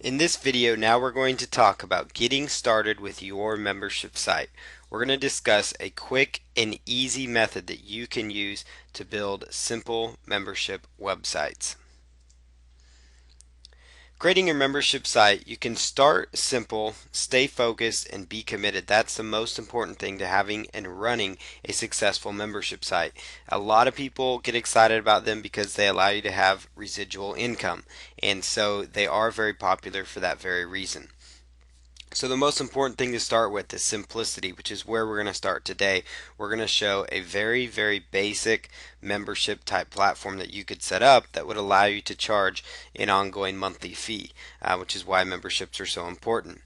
In this video, now we're going to talk about getting started with your membership site. We're going to discuss a quick and easy method that you can use to build simple membership websites. Creating your membership site, you can start simple, stay focused, and be committed. That's the most important thing to having and running a successful membership site. A lot of people get excited about them because they allow you to have residual income, and so they are very popular for that very reason. So the most important thing to start with is simplicity, which is where we're going to start today. We're going to show a very basic membership type platform that you could set up that would allow you to charge an ongoing monthly fee, which is why memberships are so important.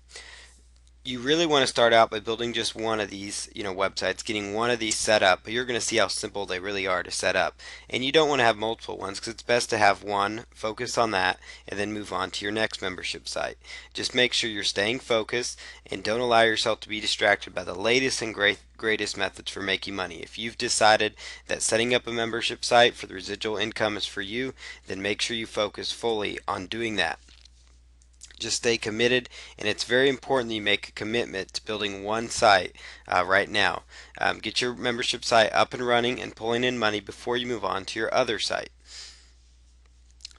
You really want to start out by building just one of these, websites, getting one of these set up, but you're going to see how simple they really are to set up. And you don't want to have multiple ones because it's best to have one, focus on that, and then move on to your next membership site. Just make sure you're staying focused and don't allow yourself to be distracted by the latest and greatest methods for making money. If you've decided that setting up a membership site for the residual income is for you, then make sure you focus fully on doing that. Just stay committed, and it's very important that you make a commitment to building one site right now. Get your membership site up and running and pulling in money before you move on to your other site.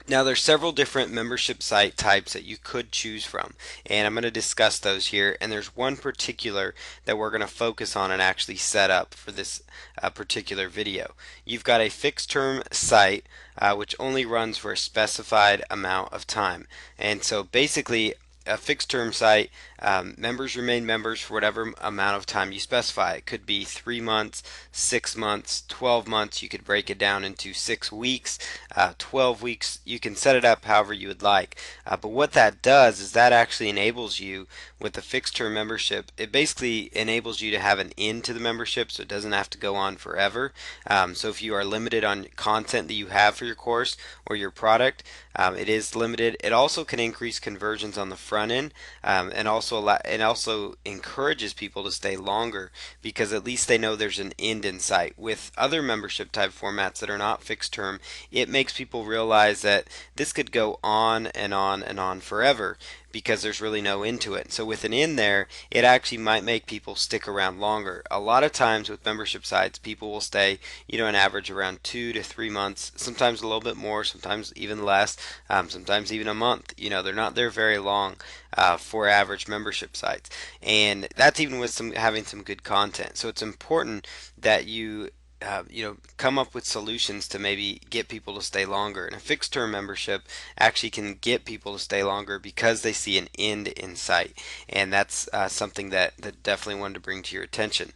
Now there's several different membership site types that you could choose from, and I'm going to discuss those here, and there's one particular that we're going to focus on and actually set up for this particular video. You've got a fixed term site which only runs for a specified amount of time, and so basically a fixed term site, members remain members for whatever amount of time you specify. It could be 3 months, 6 months, 12 months. You could break it down into 6 weeks, 12 weeks. You can set it up however you would like. But what that does is that actually enables you with a fixed term membership. It basically enables you to have an end to the membership so it doesn't have to go on forever. So if you are limited on content that you have for your course or your product, it is limited. It also can increase conversions on the front end, and also encourages people to stay longer because at least they know there's an end in sight. With other membership type formats that are not fixed term, it makes people realize that this could go on and on and on forever because there's really no end to it. So with an end there, it actually might make people stick around longer. A lot of times with membership sites, people will stay, an average around 2 to 3 months, sometimes a little bit more, sometimes even less, sometimes even a month. They're not there very long for average membership sites, and that's even with having some good content. So it's important that you come up with solutions to maybe get people to stay longer. And a fixed term membership actually can get people to stay longer because they see an end in sight. And that's something that definitely wanted to bring to your attention.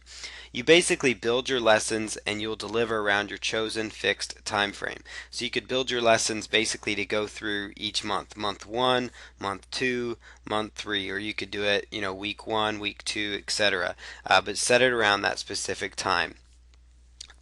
You basically build your lessons and you'll deliver around your chosen fixed time frame. So you could build your lessons basically to go through each month. Month 1, month 2, month 3, or you could do it, week 1, week 2, etc. But set it around that specific time.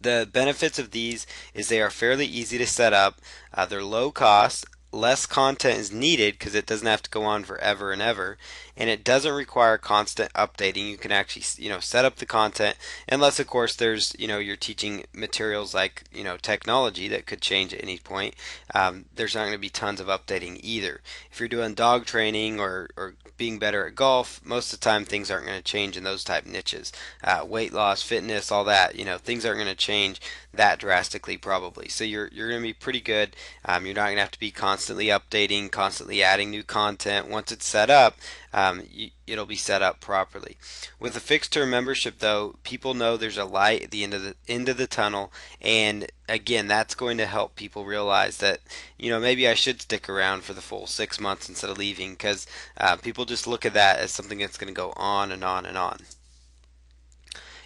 The benefits of these is they are fairly easy to set up. They're low cost. Less content is needed because it doesn't have to go on forever and ever, and it doesn't require constant updating. You can actually, set up the content, unless of course there's, you're teaching materials like, technology that could change at any point. There's not going to be tons of updating either. If you're doing dog training or being better at golf, most of the time things aren't going to change in those type niches. Weight loss, fitness, all that, things aren't going to change that drastically probably. So you're going to be pretty good. You're not going to have to be constantly updating, constantly adding new content. Once it's set up, it'll be set up properly. With a fixed term membership though, people know there's a light at the end of the tunnel, and again, that's going to help people realize that maybe I should stick around for the full 6 months instead of leaving, because people just look at that as something that's going to go on and on and on.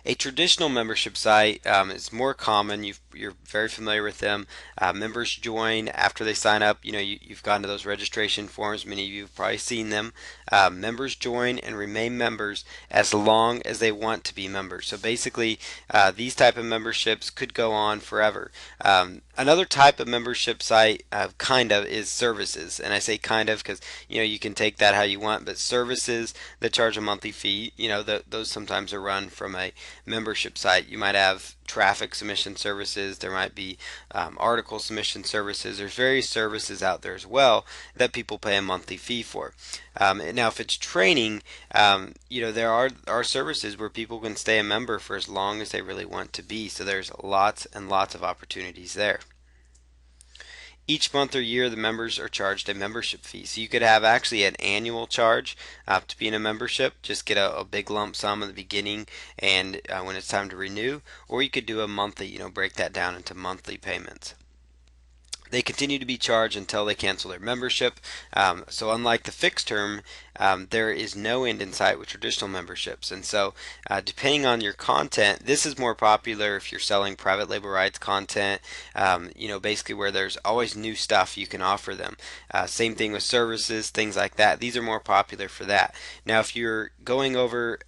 A traditional membership site is more common. You're very familiar with them. Members join after they sign up. You've gone to those registration forms. Many of you have probably seen them. Members join and remain members as long as they want to be members. So basically, these type of memberships could go on forever. Another type of membership site, kind of, is services. And I say kind of because, you can take that how you want, but services that charge a monthly fee, those sometimes are run from a membership site. You might have traffic submission services, there might be article submission services. There's various services out there as well that people pay a monthly fee for. Now, if it's training, there are services where people can stay a member for as long as they really want to be. So there's lots and lots of opportunities there. Each month or year, the members are charged a membership fee. So you could have actually an annual charge to be in a membership, just get a big lump sum at the beginning and when it's time to renew, or you could do a monthly, break that down into monthly payments. They continue to be charged until they cancel their membership. So unlike the fixed term, there is no end in sight with traditional memberships. And so depending on your content, this is more popular if you're selling private label rights content, basically where there's always new stuff you can offer them. Same thing with services, things like that. These are more popular for that. Now, if you're going over,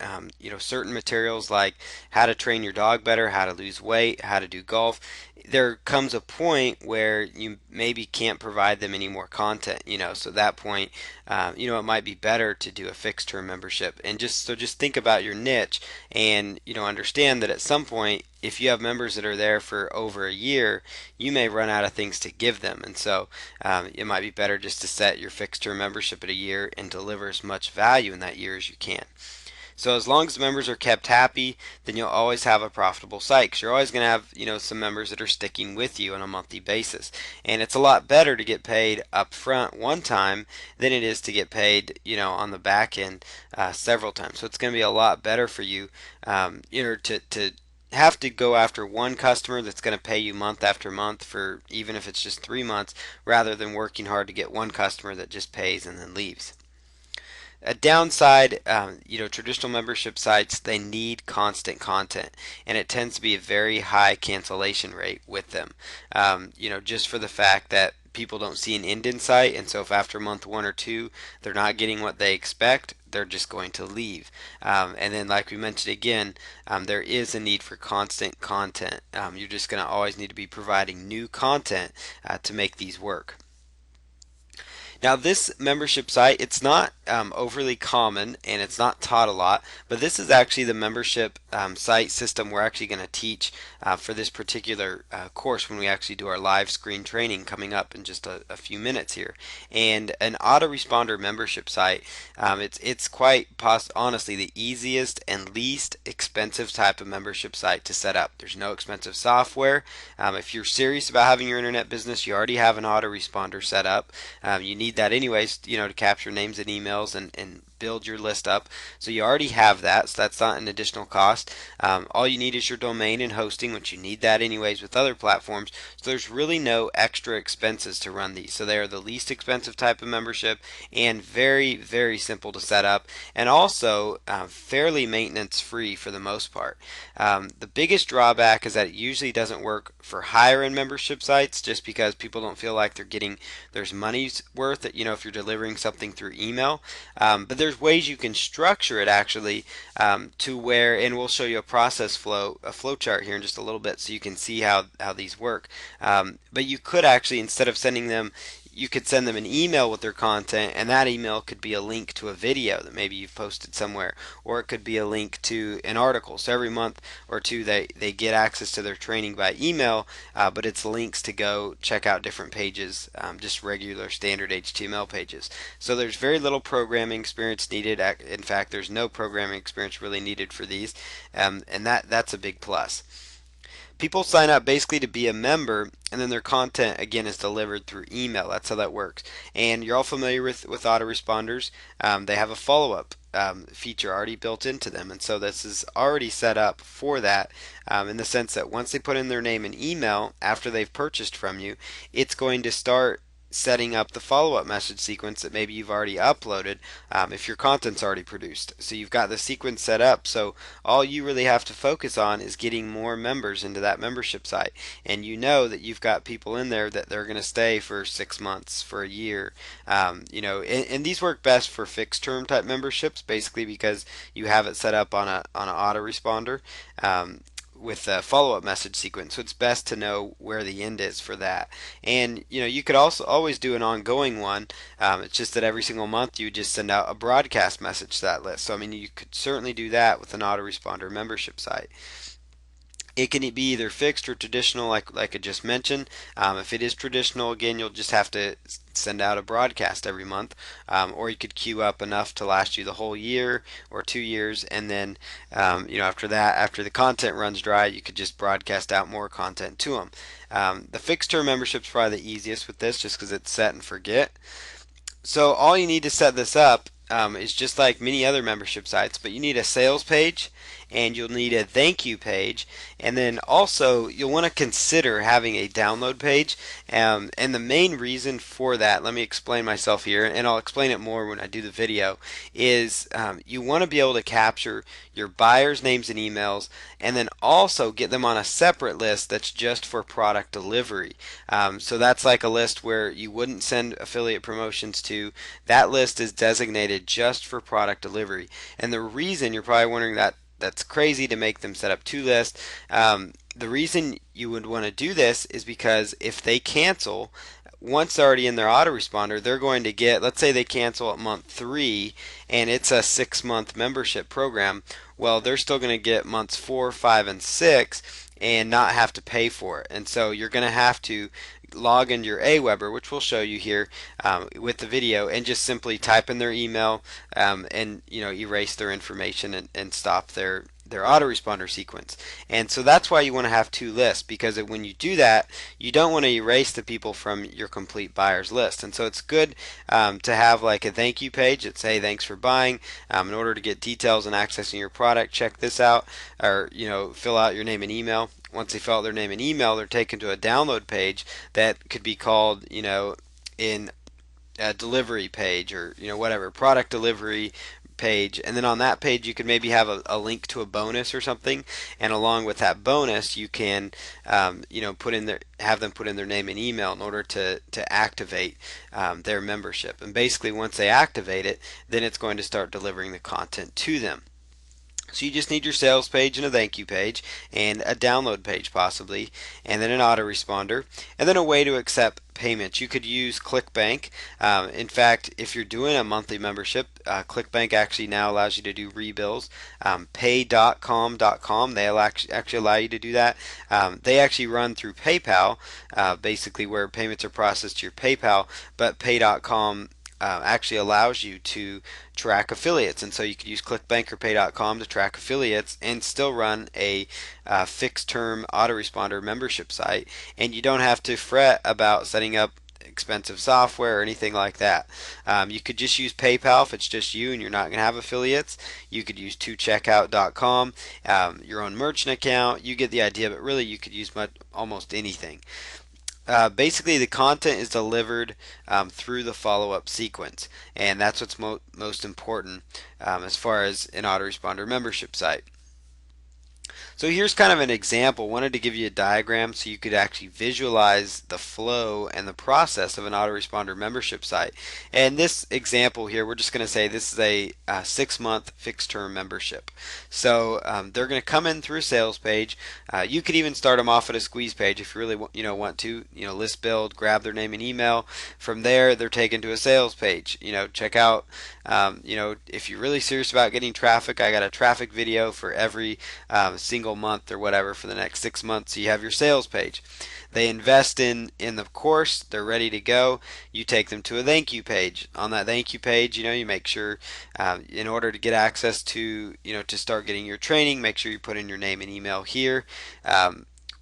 certain materials like how to train your dog better, how to lose weight, how to do golf, there comes a point where you maybe can't provide them any more content, so at that point, it might be better to do a fixed term membership. And just think about your niche and, understand that at some point, if you have members that are there for over a year, you may run out of things to give them. And so it might be better just to set your fixed term membership at a year and deliver as much value in that year as you can. So as long as the members are kept happy, then you'll always have a profitable site, because you're always going to have, some members that are sticking with you on a monthly basis. And it's a lot better to get paid up front one time than it is to get paid, on the back end several times. So it's going to be a lot better for you, to have to go after one customer that's going to pay you month after month for even if it's just 3 months, rather than working hard to get one customer that just pays and then leaves. A downside, traditional membership sites, they need constant content, and it tends to be a very high cancellation rate with them. Just for the fact that people don't see an end in sight, and so if after month 1 or 2 they're not getting what they expect, they're just going to leave. And then, like we mentioned again, there is a need for constant content. You're just going to always need to be providing new content to make these work. Now, this membership site, it's not overly common and it's not taught a lot, but this is actually the membership site system we're actually going to teach for this particular course when we actually do our live screen training coming up in just a few minutes here. And an autoresponder membership site, it's quite honestly the easiest and least expensive type of membership site to set up. There's no expensive software. If you're serious about having your internet business, you already have an autoresponder set up. You need that anyways, to capture names and emails and build your list up. So you already have that, so that's not an additional cost. All you need is your domain and hosting, which you need that anyways with other platforms. So there's really no extra expenses to run these. So they are the least expensive type of membership and very, very simple to set up, and also fairly maintenance free for the most part. The biggest drawback is that it usually doesn't work for higher end membership sites, just because people don't feel like they're getting there's money's worth, if you're delivering something through email. But there's ways you can structure it actually, to where, and we'll show you a flow chart here in just a little bit so you can see how these work. But you could actually, instead of sending them, you could send them an email with their content, and that email could be a link to a video that maybe you've posted somewhere, or it could be a link to an article. So every month or two they get access to their training by email, but it's links to go check out different pages, just regular standard HTML pages. So there's very little programming experience needed. In fact, there's no programming experience really needed for these, and that's a big plus. People sign up basically to be a member, and then their content again is delivered through email. That's how that works. And you're all familiar with autoresponders. They have a follow-up feature already built into them, and so this is already set up for that, in the sense that once they put in their name and email after they've purchased from you, it's going to start setting up the follow-up message sequence that maybe you've already uploaded, if your content's already produced. So you've got the sequence set up, so all you really have to focus on is getting more members into that membership site, and you know that you've got people in there that they're going to stay for 6 months, for a year. And these work best for fixed term type memberships, basically because you have it set up on an autoresponder. with a follow-up message sequence. So it's best to know where the end is for that. And you could also always do an ongoing one. It's just that every single month you just send out a broadcast message to that list. So I mean, you could certainly do that with an autoresponder membership site. It can be either fixed or traditional, like I just mentioned. If it is traditional, again, you'll just have to send out a broadcast every month, or you could queue up enough to last you the whole year or 2 years, and then after that, after the content runs dry, you could just broadcast out more content to them. The fixed term membership is probably the easiest with this, just because it's set and forget. So all you need to set this up is just like many other membership sites, but you need a sales page and you'll need a thank you page, and then also you'll want to consider having a download page. And the main reason for that, let me explain myself here, and I'll explain it more when I do the video, is you want to be able to capture your buyers' names and emails, and then also get them on a separate list that's just for product delivery. So that's like a list where you wouldn't send affiliate promotions to. That list is designated just for product delivery. And the reason, you're probably wondering, that's crazy to make them set up two lists. The reason you would want to do this is because if they cancel, once they're already in their autoresponder, they're going to get, let's say they cancel at month 3 and it's a 6-month membership program, well, they're still going to get months 4, 5, and 6 and not have to pay for it. And so you're going to have to log into your Aweber, which we'll show you here with the video, and just simply type in their email and erase their information and stop their autoresponder sequence. And so that's why you want to have two lists, because when you do that, you don't want to erase the people from your complete buyers list. And so it's good to have like a thank you page that say thanks for buying. In order to get details and accessing your product, check this out, or fill out your name and email. Once they fill out their name and email, they're taken to a download page that could be called in a delivery page, or whatever, product delivery page. And then on that page you could maybe have a link to a bonus or something, and along with that bonus you can have them put in their name and email in order to activate their membership. And basically once they activate it, then it's going to start delivering the content to them. So you just need your sales page and a thank you page and a download page possibly, and then an autoresponder, and then a way to accept payments. You could use ClickBank. In fact, if you're doing a monthly membership, ClickBank actually now allows you to do rebills. Pay.com.com, they actually allow you to do that. They actually run through PayPal, basically where payments are processed to your PayPal, but Pay.com actually allows you to track affiliates, and so you could use ClickBank or Pay.com to track affiliates and still run a fixed term autoresponder membership site, and you don't have to fret about setting up expensive software or anything like that. You could just use PayPal if it's just you and you're not going to have affiliates. You could use 2checkout.com, your own merchant account. You get the idea, but really you could use almost anything. Basically the content is delivered through the follow-up sequence, and that's what's most important as far as an autoresponder membership site. So here's kind of an example. Wanted to give you a diagram so you could actually visualize the flow and the process of an autoresponder membership site. And this example here, we're just going to say this is a 6-month fixed term membership. So they're going to come in through a sales page. You could even start them off at a squeeze page if you really want to. List build, grab their name and email. From there, they're taken to a sales page. Check out. If you're really serious about getting traffic, I got a traffic video for every single month or whatever for the next 6 months. So you have your sales page. They invest in the course, they're ready to go. You take them to a thank you page. On that thank you page, you make sure in order to get access to to start getting your training, make sure you put in your name and email here.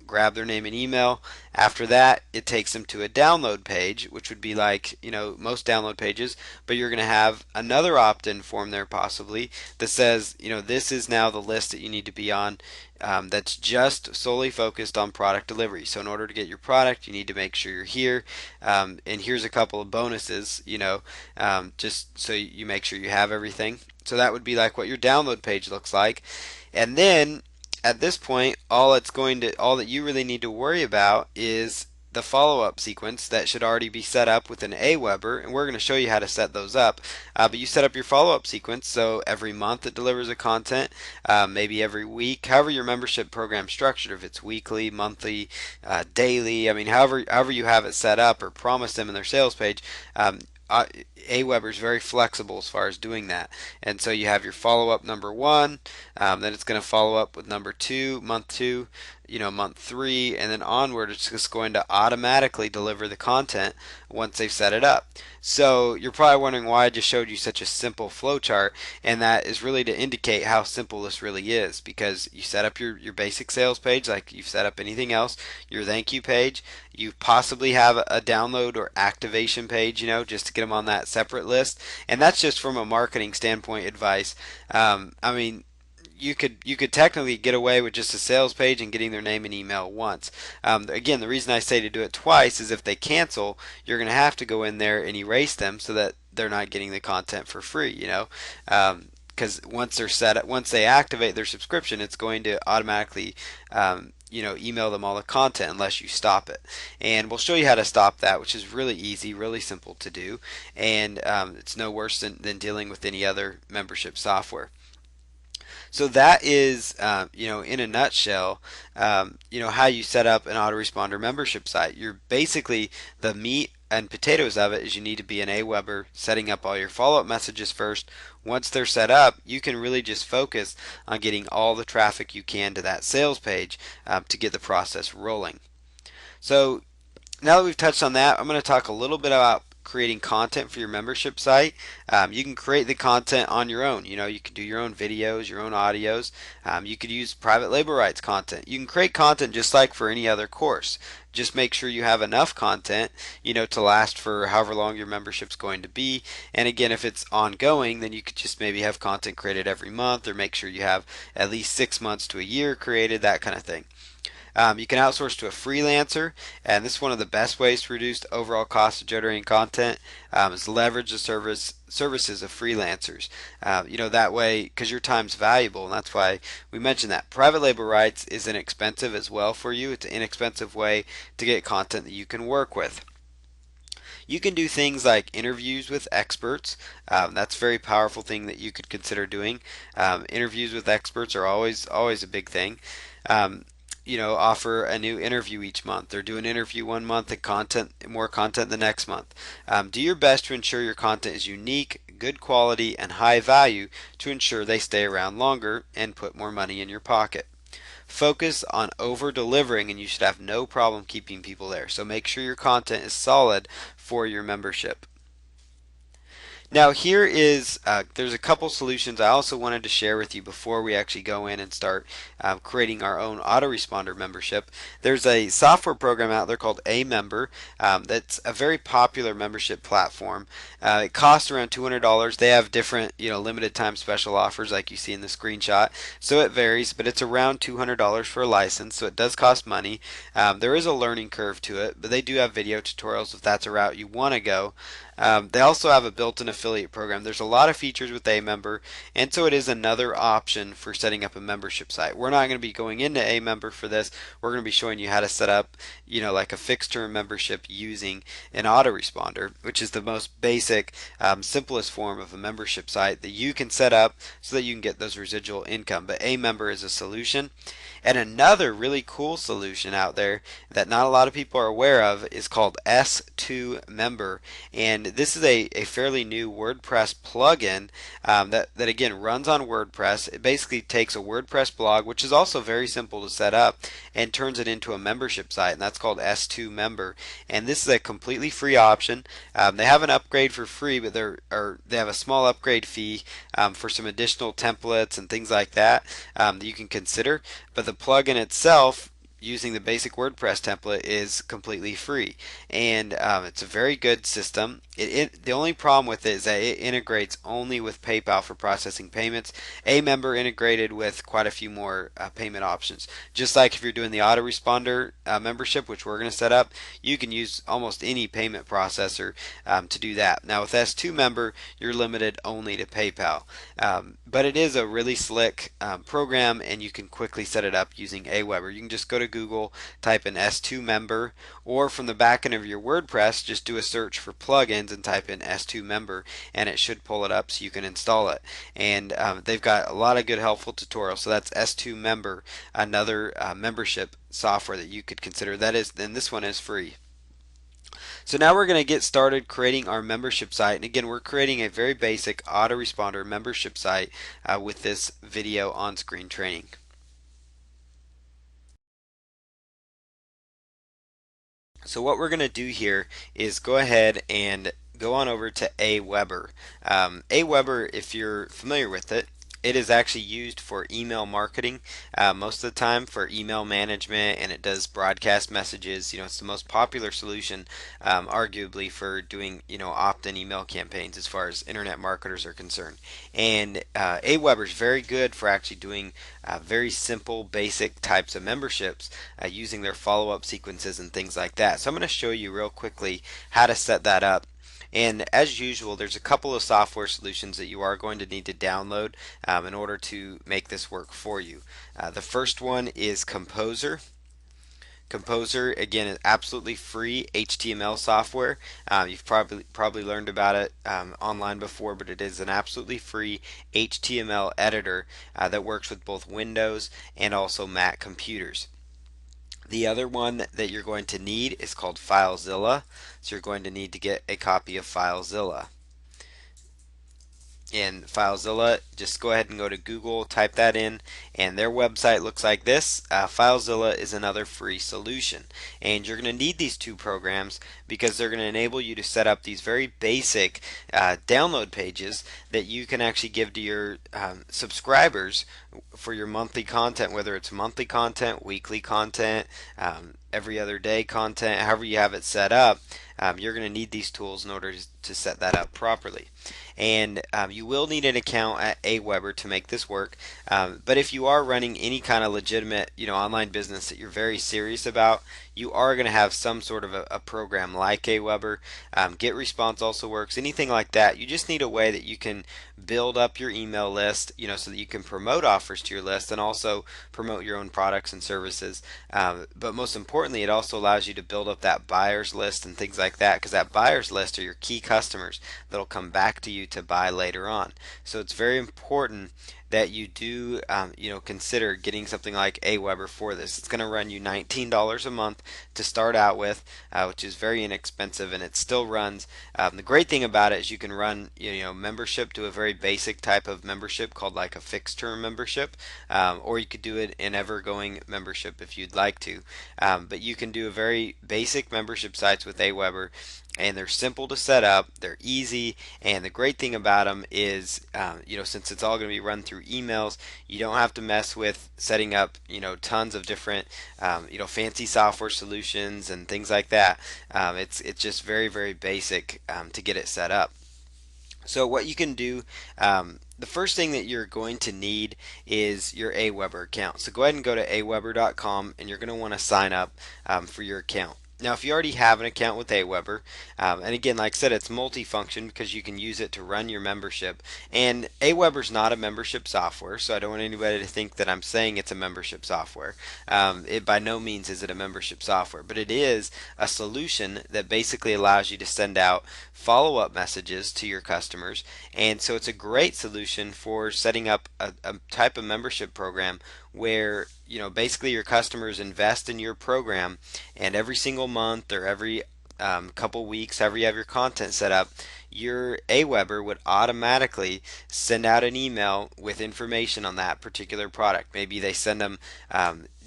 Grab their name and email. After that, it takes them to a download page, which would be like most download pages, but you're going to have another opt-in form there possibly that says this is now the list that you need to be on, that's just solely focused on product delivery. So in order to get your product, you need to make sure you're here, and here's a couple of bonuses, just so you make sure you have everything. So that would be like what your download page looks like. And then at this point, all that you really need to worry about is the follow-up sequence that should already be set up with an Aweber, and we're going to show you how to set those up. But you set up your follow-up sequence, so every month it delivers a content, maybe every week, however your membership program is structured, if it's weekly, monthly, daily, I mean, however you have it set up or promise them in their sales page. Uh, Aweber is very flexible as far as doing that. And so you have your follow up number one, then it's going to follow up with number two, month two, month three, and then onward. It's just going to automatically deliver the content once they've set it up. So you're probably wondering why I just showed you such a simple flow chart, and that is really to indicate how simple this really is, because you set up your basic sales page like you've set up anything else, your thank you page, you possibly have a download or activation page, just to get them on that separate list, and that's just from a marketing standpoint advice. I mean, you could technically get away with just a sales page and getting their name and email once. Again, the reason I say to do it twice is if they cancel, you're going to have to go in there and erase them so that they're not getting the content for free. Because once they activate their subscription, it's going to automatically email them all the content unless you stop it. And we'll show you how to stop that, which is really easy, really simple to do, and it's no worse than dealing with any other membership software. So that is, in a nutshell, how you set up an autoresponder membership site. You're basically, the meat and potatoes of it is you need to be an Aweber, setting up all your follow-up messages first. Once they're set up, you can really just focus on getting all the traffic you can to that sales page to get the process rolling. So now that we've touched on that, I'm going to talk a little bit about creating content for your membership site. You can create the content on your own. You can do your own videos, your own audios. You could use private label rights content. You can create content just like for any other course. Just make sure you have enough content, to last for however long your membership's going to be. And again, if it's ongoing, then you could just maybe have content created every month, or make sure you have at least 6 months to a year created, that kind of thing. You can outsource to a freelancer, and this is one of the best ways to reduce the overall cost of generating content, is leverage the services of freelancers. That way, because your time's valuable, and that's why we mentioned that. Private label rights is inexpensive as well for you. It's an inexpensive way to get content that you can work with. You can do things like interviews with experts. That's a very powerful thing that you could consider doing. Interviews with experts are always a big thing. Offer a new interview each month, or do an interview one month and more content the next month. Do your best to ensure your content is unique, good quality, and high value to ensure they stay around longer and put more money in your pocket. Focus on over delivering, and you should have no problem keeping people there. So make sure your content is solid for your membership. Now here is, there's a couple solutions I also wanted to share with you before we actually go in and start creating our own autoresponder membership. There's a software program out there called Amember that's a very popular membership platform. It costs around $200. They have different limited time special offers like you see in the screenshot, so it varies, but it's around $200 for a license, so it does cost money. There is a learning curve to it, but they do have video tutorials if that's a route you want to go. They also have a built-in affiliate program. There's a lot of features with Amember, and so it is another option for setting up a membership site. We're not going to be going into Amember for this. We're going to be showing you how to set up, like a fixed-term membership using an autoresponder, which is the most basic, simplest form of a membership site that you can set up so that you can get those residual income. But Amember is a solution. And another really cool solution out there that not a lot of people are aware of is called S2 Member, and this is a fairly new WordPress plugin that again runs on WordPress. It basically takes a WordPress blog, which is also very simple to set up, and turns it into a membership site, and that's called S2 Member. And this is a completely free option. They have an upgrade for free, but they have a small upgrade fee for some additional templates and things like that that you can consider. But the plugin itself, using the basic WordPress template, is completely free, and it's a very good system. The only problem with it is that it integrates only with PayPal for processing payments. Amember integrated with quite a few more payment options. Just like if you're doing the autoresponder membership, which we're going to set up, you can use almost any payment processor to do that. Now with S2 Member, you're limited only to PayPal, but it is a really slick program, and you can quickly set it up using Aweber. You can just go to Google, type in S2 member, or from the back end of your WordPress, just do a search for plugins and type in S2 member, and it should pull it up so you can install it. And they've got a lot of good helpful tutorials. So that's S2 member, another membership software that you could consider. That is, and this one is free. So now we're going to get started creating our membership site. And again, we're creating a very basic autoresponder membership site with this video on-screen training. So what we're going to do here is go ahead and go on over to Aweber. Aweber, if you're familiar with it, it is actually used for email marketing most of the time, for email management, and it does broadcast messages. It's the most popular solution, arguably, for doing opt-in email campaigns as far as internet marketers are concerned. And Aweber is very good for actually doing very simple, basic types of memberships using their follow-up sequences and things like that. So I'm going to show you real quickly how to set that up. And as usual, there's a couple of software solutions that you are going to need to download in order to make this work for you. The first one is Composer. Composer, again, is absolutely free HTML software. You've probably learned about it online before, but it is an absolutely free HTML editor that works with both Windows and also Mac computers. The other one that you're going to need is called FileZilla. So you're going to need to get a copy of FileZilla. In FileZilla, just go ahead and go to Google, type that in, and their website looks like this. FileZilla is another free solution, and you're going to need these two programs because they're going to enable you to set up these very basic download pages that you can actually give to your subscribers for your monthly content, whether it's monthly content, weekly content, every other day content, however you have it set up. You're going to need these tools in order to set that up properly. And you will need an account at Aweber to make this work. But if you are running any kind of legitimate, online business that you're very serious about, you are going to have some sort of a program like Aweber. GetResponse also works. Anything like that. You just need a way that you can build up your email list, so that you can promote offers to your list and also promote your own products and services. But most importantly, it also allows you to build up that buyers list and things like that, because that buyers list are your key customers that'll come back to you to buy later on. So it's very important that you do consider getting something like Aweber for this. It's going to run you $19 a month to start out with, which is very inexpensive, and it still runs. The great thing about it is you can run membership to a very basic type of membership called like a fixed term membership, or you could do it in ever-going membership if you'd like to. But you can do a very basic membership sites with Aweber, and they're simple to set up, they're easy, and the great thing about them is since it's all going to be run through emails, you don't have to mess with setting up tons of different fancy software solutions and things like that. It's just very basic to get it set up. So what you can do, the first thing that you're going to need is your Aweber account. So go ahead and go to aweber.com, and you're going to want to sign up for your account. Now, if you already have an account with Aweber, and again, like I said, it's multifunction because you can use it to run your membership. And Aweber's not a membership software, so I don't want anybody to think that I'm saying it's a membership software. It by no means is it a membership software, but it is a solution that basically allows you to send out follow-up messages to your customers. And so it's a great solution for setting up a type of membership program where basically your customers invest in your program, and every single month or every couple weeks, however you have your content set up, your Aweber would automatically send out an email with information on that particular product. Maybe they send them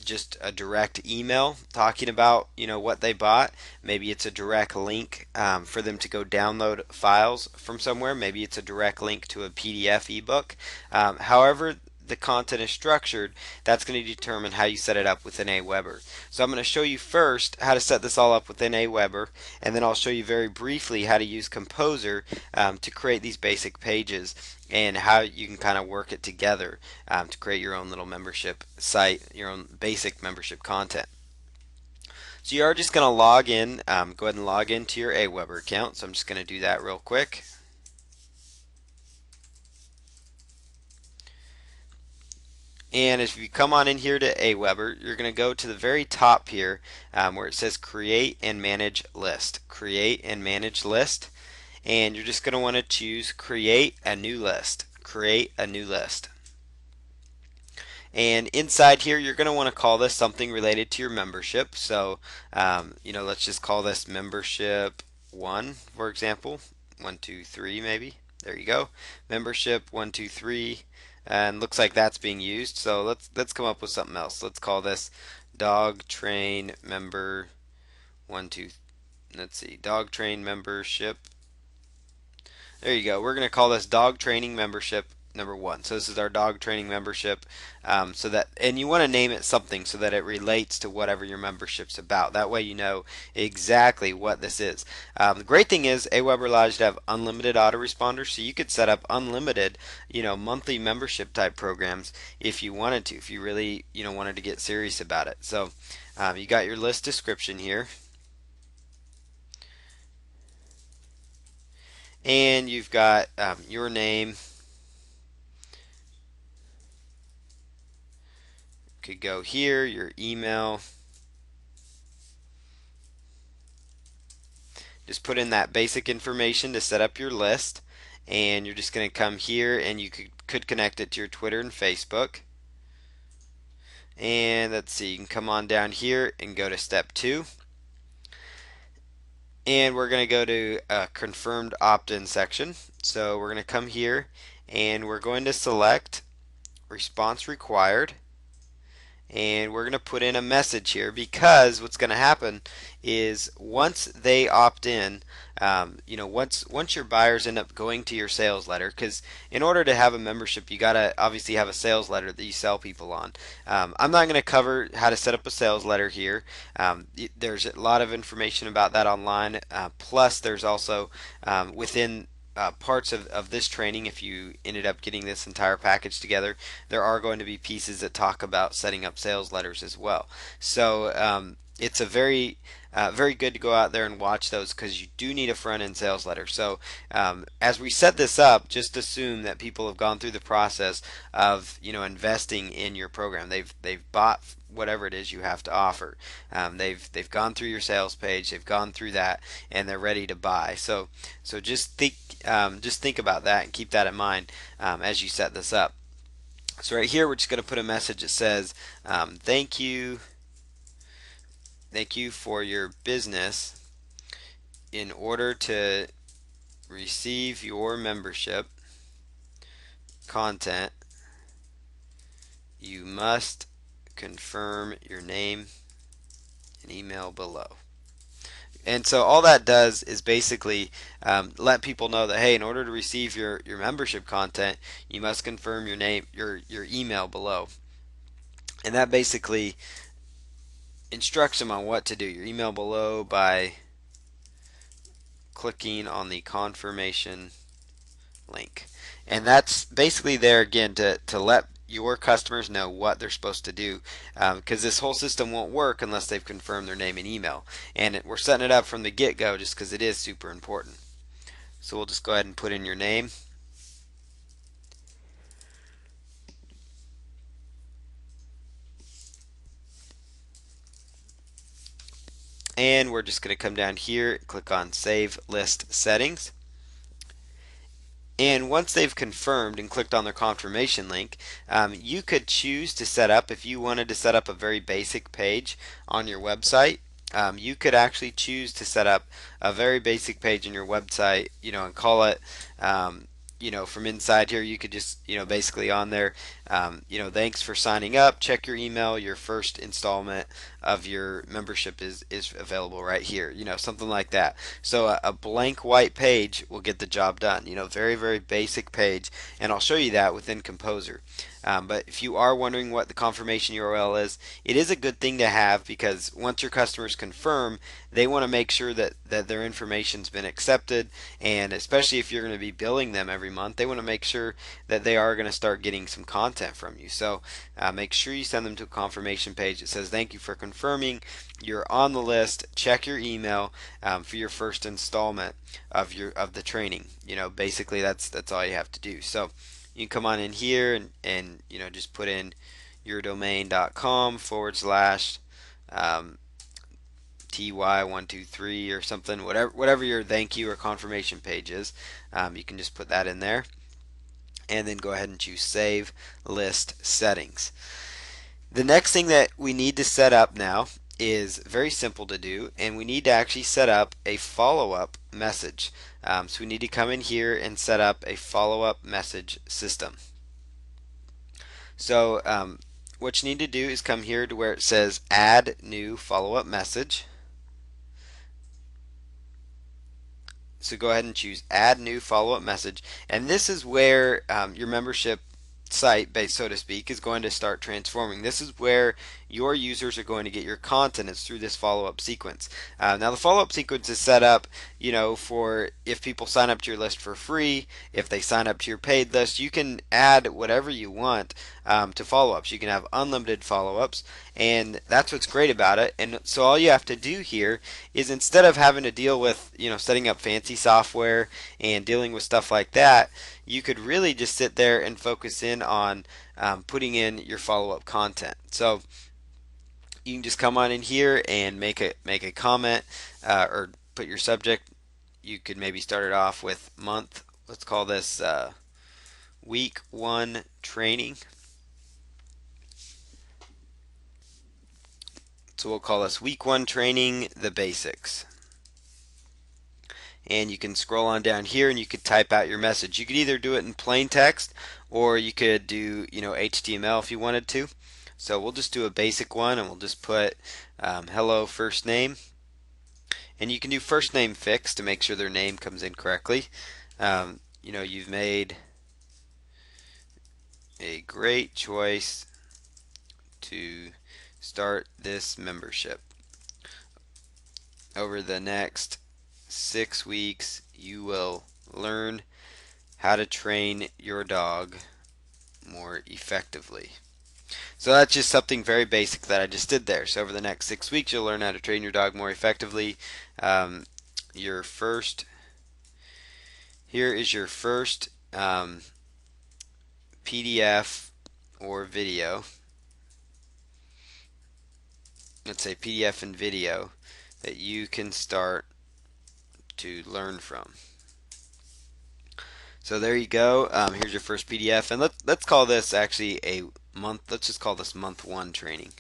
just a direct email talking about what they bought. Maybe it's a direct link for them to go download files from somewhere. Maybe it's a direct link to a PDF ebook. However the content is structured, that's going to determine how you set it up within Aweber. So I'm going to show you first how to set this all up within Aweber, and then I'll show you very briefly how to use Composer to create these basic pages and how you can kind of work it together to create your own little membership site, your own basic membership content. So you are just going to log in, go ahead and log into your Aweber account. So I'm just going to do that real quick. And if you come on in here to Aweber, you're going to go to the very top here where it says create and manage list. Create and manage list. And you're just going to want to choose create a new list. Create a new list. And inside here, you're going to want to call this something related to your membership. So, let's just call this membership 1, for example. 1, 2, 3, maybe. There you go. Membership 1, 2, 3. And looks like that's being used. So let's come up with something else. Let's call this dog train member 1, 2. Let's see. Dog train membership. There you go. We're going to call this dog training membership number 1. So this is our dog training membership. And you want to name it something so that it relates to whatever your membership's about. That way you know exactly what this is. The great thing is Aweber allows you to have unlimited autoresponders, so you could set up unlimited, monthly membership type programs if you wanted to, if you really, wanted to get serious about it. So you got your list description here. And you've got your name. Could go here, your email. Just put in that basic information to set up your list. And you're just going to come here and you could connect it to your Twitter and Facebook. And let's see, you can come on down here and go to step 2. And we're going to go to a confirmed opt-in section. So we're going to come here and we're going to select response required. And we're going to put in a message here, because what's going to happen is once they opt in, once your buyers end up going to your sales letter, because in order to have a membership, you got to obviously have a sales letter that you sell people on. I'm not going to cover how to set up a sales letter here. There's a lot of information about that online. Plus, there's also within parts of this training, if you ended up getting this entire package together, there are going to be pieces that talk about setting up sales letters as well. So it's a very good to go out there and watch those, because you do need a front end sales letter. So as we set this up, just assume that people have gone through the process of investing in your program. They've bought whatever it is you have to offer. They've gone through your sales page, they've gone through that, and they're ready to buy. So just think about that and keep that in mind as you set this up. So right here, we're just going to put a message that says, thank you for your business. In order to receive your membership content, you must confirm your name and email below. And so all that does is basically let people know that, hey, in order to receive your membership content, you must confirm your name, your email below. And that basically instructs them on what to do. Your email below by clicking on the confirmation link. And that's basically there again to let your customers know what they're supposed to do, because this whole system won't work unless they've confirmed their name and email. And we're setting it up from the get-go just because it is super important. So we'll just go ahead and put in your name. And we're just going to come down here, click on Save List Settings. And once they've confirmed and clicked on their confirmation link, you could choose to set up, if you wanted to set up a very basic page on your website, you could actually choose to set up a very basic page in your website, and call it, from inside here, you could just, basically on there, thanks for signing up, check your email, your first installment of your membership is available right here, something like that. So a blank white page will get the job done, very, very basic page, and I'll show you that within Composer. But if you are wondering what the confirmation URL is, it is a good thing to have, because once your customers confirm, they want to make sure that their information's been accepted, and especially if you're going to be billing them every month, they want to make sure that they are going to start getting some content from you. So make sure you send them to a confirmation page that says, thank you for confirming you're on the list, check your email for your first installment of the training. Basically that's all you have to do. So You can come on in here and just put in yourdomain.com / ty123 or something, whatever your thank you or confirmation page is. You can just put that in there and then go ahead and choose save list settings. The next thing that we need to set up now is very simple to do, and we need to actually set up a follow-up message. So we need to come in here and set up a follow-up message system. So what you need to do is come here to where it says add new follow-up message. So go ahead and choose add new follow-up message, and this is where your membership site, so to speak, is going to start transforming. This is where your users are going to get your content, is through this follow-up sequence. Now the follow-up sequence is set up, for if people sign up to your list for free, if they sign up to your paid list, you can add whatever you want to follow-ups. You can have unlimited follow-ups, and that's what's great about it. And so all you have to do here is, instead of having to deal with setting up fancy software and dealing with stuff like that, you could really just sit there and focus in on putting in your follow-up content. So you can just come on in here and make a comment or put your subject. You could maybe start it off with month. Let's call this week 1 training. So we'll call this week 1 training, the basics. And you can scroll on down here and you could type out your message. You could either do it in plain text, or you could do HTML if you wanted to. So we'll just do a basic one, and we'll just put hello first name. And you can do first name fix to make sure their name comes in correctly. You've made a great choice to start this membership. Over the next 6 weeks, you will learn how to train your dog more effectively. So that's just something very basic that I just did there. So over the next 6 weeks, you'll learn how to train your dog more effectively. Your first, here is your first PDF or video. Let's say PDF and video that you can start to learn from. So there you go. Here's your first PDF, and let's call this actually a month. Let's just call this month 1 training.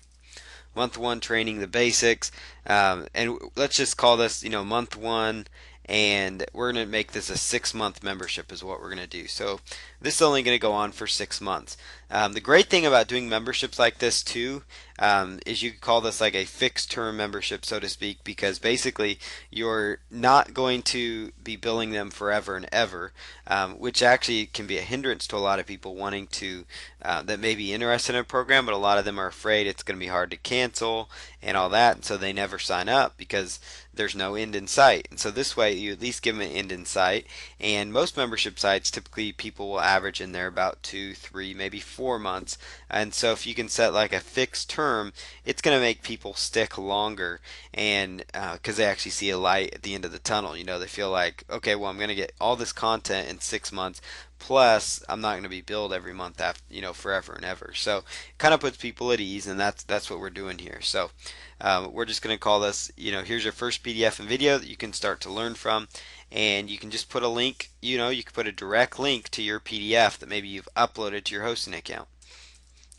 Month 1 training, the basics, and let's just call this month 1, and we're going to make this a 6-month membership is what we're going to do. So this is only going to go on for 6 months. The great thing about doing memberships like this too is you could call this like a fixed term membership, so to speak, because basically you're not going to be billing them forever and ever, which actually can be a hindrance to a lot of people wanting to that may be interested in a program, but a lot of them are afraid it's going to be hard to cancel and all that, and so they never sign up because there's no end in sight. And so this way you at least give them an end in sight. And most membership sites, typically people will average in there about 2, 3, maybe 4 months. And so if you can set like a fixed term, it's going to make people stick longer, and because they actually see a light at the end of the tunnel. They feel like, okay, well, I'm going to get all this content in 6 months, plus I'm not going to be billed every month after forever and ever. So it kind of puts people at ease, and that's what we're doing here. So we're just going to call this, here's your first PDF and video that you can start to learn from, and you can just put a link, you can put a direct link to your PDF that maybe you've uploaded to your hosting account.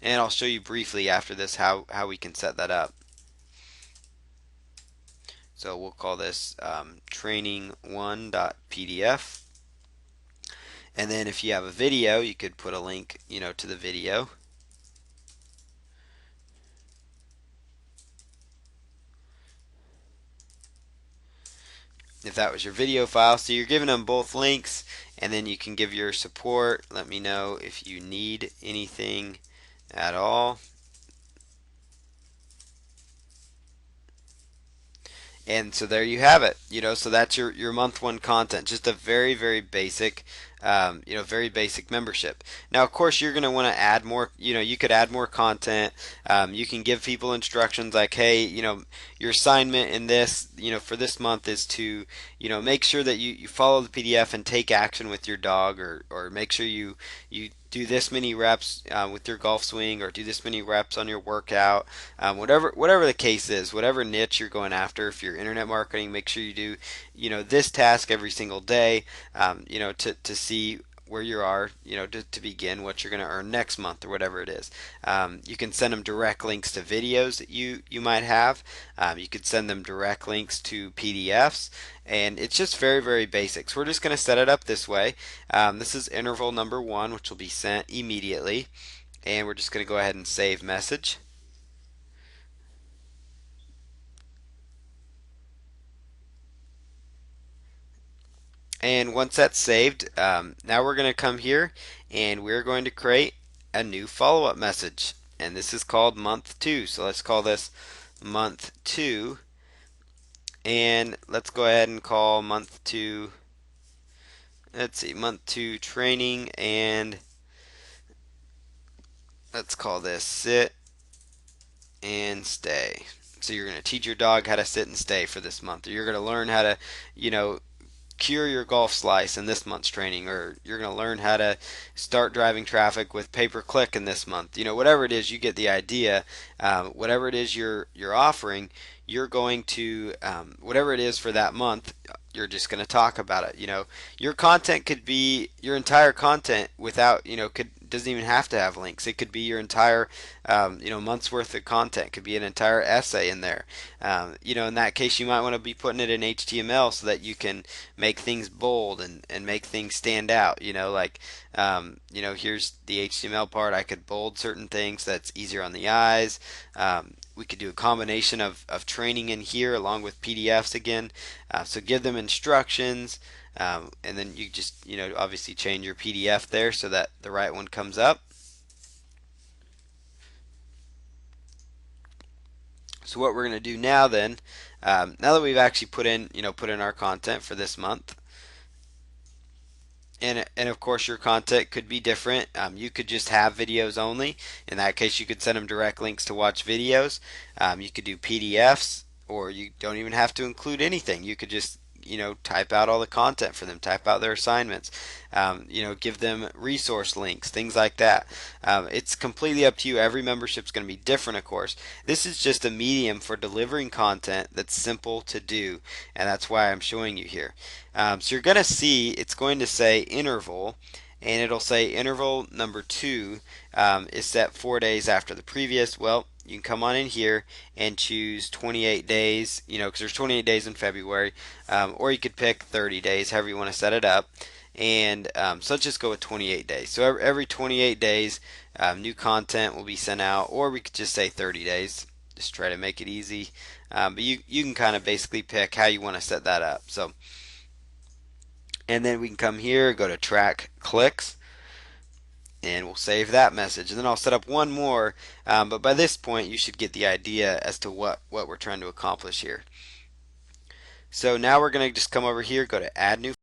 And I'll show you briefly after this how we can set that up. So we'll call this training1.pdf. And then if you have a video, you could put a link, to the video. If that was your video file. So you're giving them both links, and then you can give your support. Let me know if you need anything at all. And so there you have it. So that's your month 1 content. Just a very, very basic, very basic membership. Now, of course, you're going to want to add more. You could add more content. You can give people instructions like, hey, your assignment in this, for this month is to, make sure that you follow the PDF and take action with your dog, or make sure you do this many reps with your golf swing, or do this many reps on your workout. Whatever the case is, whatever niche you're going after. If you're internet marketing, make sure you do, this task every single day, to see where you are, to begin what you're going to earn next month or whatever it is. You can send them direct links to videos that you might have. You could send them direct links to PDFs, and it's just very, very basic. So we're just going to set it up this way. This is interval number 1, which will be sent immediately, and we're just going to go ahead and save message. And once that's saved, now we're going to come here and we're going to create a new follow-up message. And this is called month 2. So let's call this month 2. And let's go ahead and call month 2, let's see, month 2 training. And let's call this sit and stay. So you're going to teach your dog how to sit and stay for this month. Or you're going to learn how to, cure your golf slice in this month's training, or you're going to learn how to start driving traffic with pay-per-click in this month. Whatever it is, you get the idea. Whatever it is you're offering, you're going to, whatever it is for that month, you're just going to talk about it. Your content could be your entire content without, could doesn't even have to have links. It could be your entire, month's worth of content. It could be an entire essay in there. In that case, you might want to be putting it in HTML so that you can make things bold and make things stand out. Here's the HTML part. I could bold certain things so that's easier on the eyes. We could do a combination of training in here along with PDFs again. So give them instructions. And then you just, obviously change your PDF there so that the right one comes up. So what we're going to do now then, now that we've actually put in our content for this month, and of course your content could be different. You could just have videos only. In that case, you could send them direct links to watch videos. You could do PDFs, or you don't even have to include anything. You could just type out all the content for them, type out their assignments, give them resource links, things like that. It's completely up to you. Every membership is going to be different, of course. This is just a medium for delivering content that's simple to do, and that's why I'm showing you here. So you're going to see it's going to say interval, and it'll say interval number 2 is set 4 days after the previous. Well, you can come on in here and choose 28 days, because there's 28 days in February, or you could pick 30 days, however you want to set it up. And so let's just go with 28 days. So every 28 days, new content will be sent out, or we could just say 30 days. Just try to make it easy. But you can kind of basically pick how you want to set that up. So, and then we can come here, go to track clicks, and we'll save that message. And then I'll set up one more, but by this point you should get the idea as to what we're trying to accomplish here. So now we're going to just come over here, go to add new